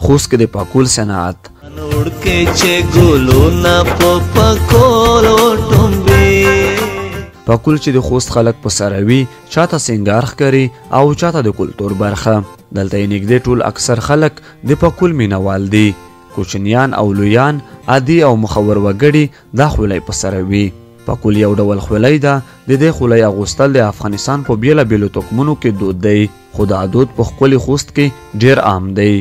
خوست کې د پاکول صنعت پاکول چې د خوست خلک په سره وي چاته سینګار ښکاري او چاته د کلتور برخه. دلته یې نږدې ټول اکثر خلک د پاکول مینوال دي. کوچنیان او لویان، عادي او مخور وګړي دا خولۍ په سره وي. پاکول یو ډول خولۍ ده. د دې خولۍ اغوستل د افغانستان په بیلابیلو توکمونو کې دود دی، خو دا دود په ښکلي خوست کې ډیر عام دی.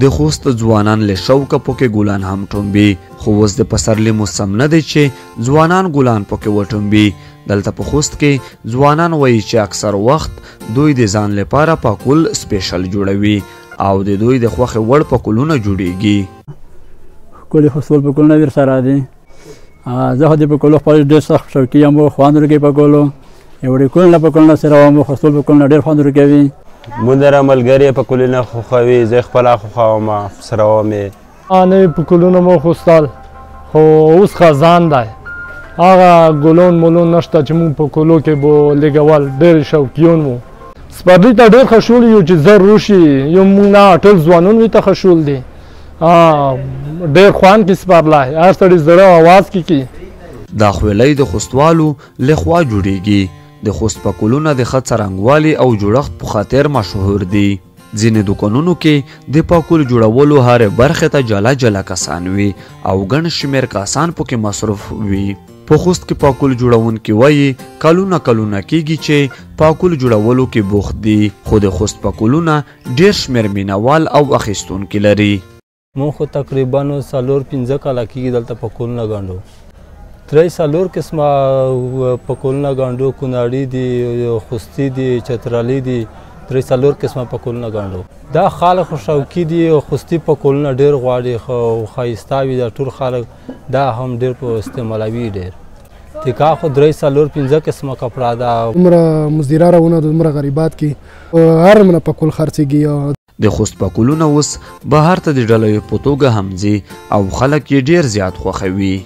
د خوست ځوانان له شوقه پکې ګلان هم ټومبي، خو اوس د پسرلي موسم نه دی چې ځوانان ګلان پکې وټومبي. دلته په خوست کې ځوانان وایي چې اکثر وخت دوی د ځان لپاره پاکول سپیشل جوړوي او د دوی د خوښې وړ پاکولونه جوړیږي. ښکلي خوستول پاکولونه ډېر سره دي. زه خو د پاکولو خپل ډېر سخت شوقي یم، خوند ورکوي پاکولو. یو ډېر پاکولونه سره وم، خوستول پاکولونه ډېر خوند ورکوي. مونږ را ملګري پاکولونه خوښوي، زه خپله خوښوم سره ومې. نوي پاکولونه مو خوستل، خو اوس خزان دی، هغه ګلون مولون نشته چې مونږ په کولو کې به لګول. ډېر شوقیون وو. سپرلي ته ډېر خوشحول یو چې زر روشي، یو مونږ نه ټول ځوانون وي ته خوشحول دي. ډېر خوند کې سپرلی، هر سړي زړه اواز کې کی. دا خولۍ د خوستوالو لخوا جوړیږي. د خوست پاکولونه د ښه څرنګوالي او جوړښت په خاطر مشهور دي. ځینې دوکانونو کې د پاکول جوړولو هرې برخې ته جلا جلا کسان وي او ګڼ شمېر کسان پکې مصروف وي. په خوست کې پاکول جوړونکي وایي کلونه کیږي چې پاکول جوړولو کې بوخت دي، خو د خوست پاکولونه ډېر شمېر مینوال او اخیستونکي لري. مونږ خو تقریبا 4-5 کاله کېږي دلته پاکولونه ګنډو. 3-4 قسمه پاکولونه ګنډو، کونړي دي، خوستي دي، چترالی دي. 3-4 قسمه پاکولونه ګنډو. دا خلک خو شوقي دي. خوستي پاکولونه ډېر غواړي، خو ښایسته وي. دا ټول خلک دا هم ډېر په استعمالوي. ډېر تکا خو 3-4-5 قسمه کپړه ده. دومره مزدیره راونه دومره غریبات کې هر منه پاکول خرڅېږي. د خوست پاکولونه اوس بهر ته د ډالۍ په توګه هم ځي او خلک یې ډېر زیات خوښوي.